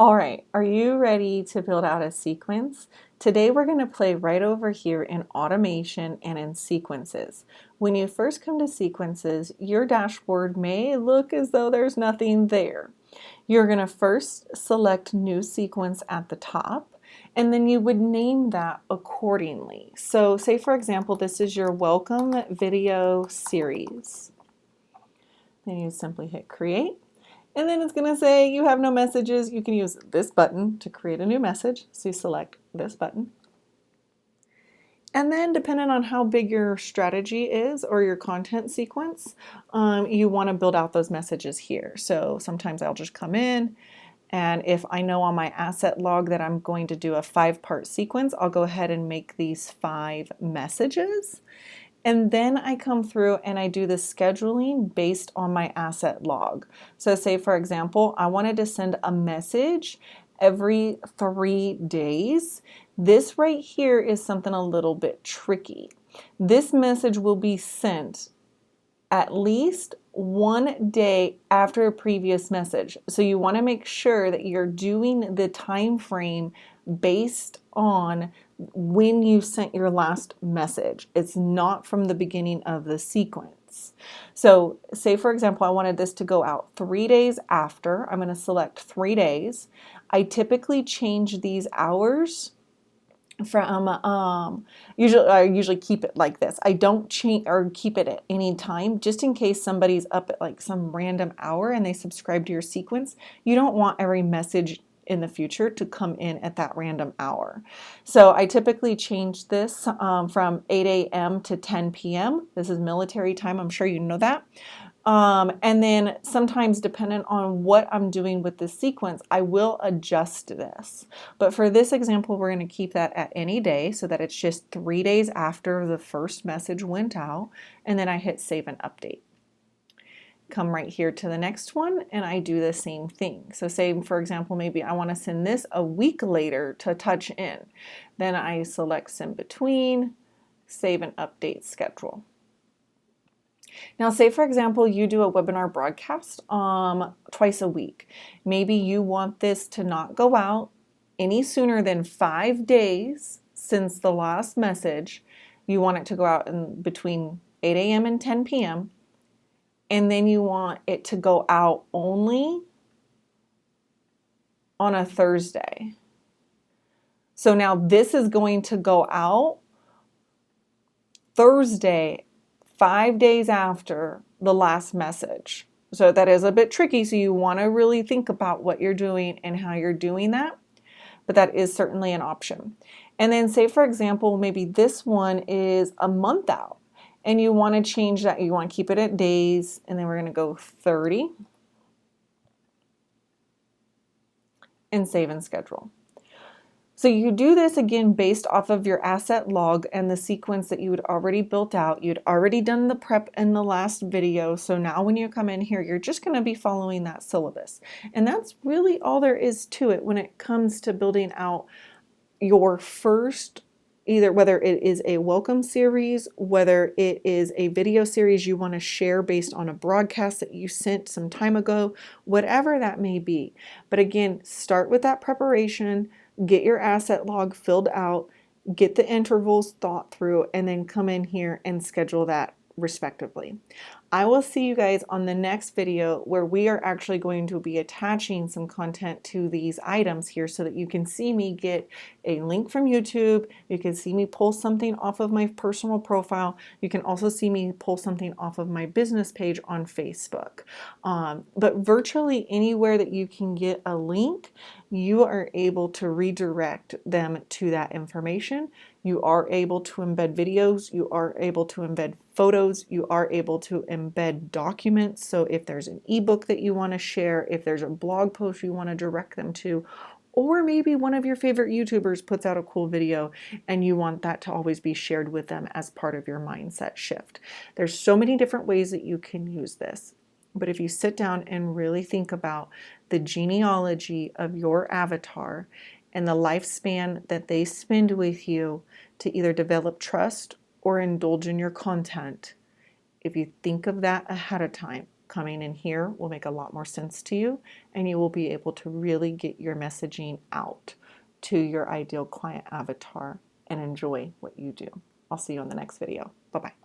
All right, are you ready to build out a sequence? Today we're going to play right over here in automation and in sequences. When you first come to sequences, your dashboard may look as though there's nothing there. You're going to first select new sequence at the top, and then you would name that accordingly. So say for example, this is your welcome video series. Then you simply hit create. And then it's going to say you have no messages. You can use this button to create a new message. So you select this button. And then depending on how big your strategy is or your content sequence, you want to build out those messages here. So sometimes I'll just come in, and if I know on my asset log that I'm going to do a 5-part sequence, I'll go ahead and make these 5 messages. And then I come through and I do the scheduling based on my asset log. So say for example, I wanted to send a message every 3 days. This right here is something a little bit tricky. This message will be sent at least 1 day after a previous message. So you want to make sure that you're doing the time frame based on when you sent your last message. It's not from the beginning of the sequence. So say for example, I wanted this to go out 3 days after. I'm going to select 3 days. I typically change these hours from I usually keep it like this. I don't change or keep it at any time, just in case somebody's up at like some random hour and they subscribe to your sequence. You don't want every message in the future to come in at that random hour. So I typically change this from 8 a.m. to 10 p.m. This is military time. I'm sure you know that. And then sometimes dependent on what I'm doing with the sequence, I will adjust this. But for this example, we're going to keep that at any day so that it's just 3 days after the first message went out, and then I hit save and update. Come right here to the next one and I do the same thing. So say for example, maybe I want to send this a week later to touch in. Then I select send between, save and update schedule. Now say for example you do a webinar broadcast twice a week. Maybe you want this to not go out any sooner than 5 days since the last message. You want it to go out in between 8 a.m. and 10 p.m. and then you want it to go out only on a Thursday. So now this is going to go out Thursday, 5 days after the last message. So that is a bit tricky. So you want to really think about what you're doing and how you're doing that. But that is certainly an option. And then say for example, maybe this one is a month out and you want to change that. You want to keep it at days, and then we're going to go 30 and save and schedule. So you do this again based off of your asset log and the sequence that you had already built out. You'd already done the prep in the last video. So now when you come in here, you're just going to be following that syllabus. And that's really all there is to it when it comes to building out your first, either whether it is a welcome series, whether it is a video series you want to share based on a broadcast that you sent some time ago, whatever that may be. But again, start with that preparation. Get your asset log filled out, get the intervals thought through, and then come in here and schedule that respectively. I will see you guys on the next video where we are actually going to be attaching some content to these items here so that you can see me get a link from YouTube. You can see me pull something off of my personal profile. You can also see me pull something off of my business page on Facebook. But virtually anywhere that you can get a link, you are able to redirect them to that information. You are able to embed videos, you are able to embed photos, you are able to embed documents. So if there's an ebook that you want to share, if there's a blog post you want to direct them to, or maybe one of your favorite YouTubers puts out a cool video and you want that to always be shared with them as part of your mindset shift. There's so many different ways that you can use this. But if you sit down and really think about the genealogy of your avatar and the lifespan that they spend with you to either develop trust or indulge in your content, if you think of that ahead of time, coming in here will make a lot more sense to you, and you will be able to really get your messaging out to your ideal client avatar and enjoy what you do. I'll see you on the next video. Bye-bye.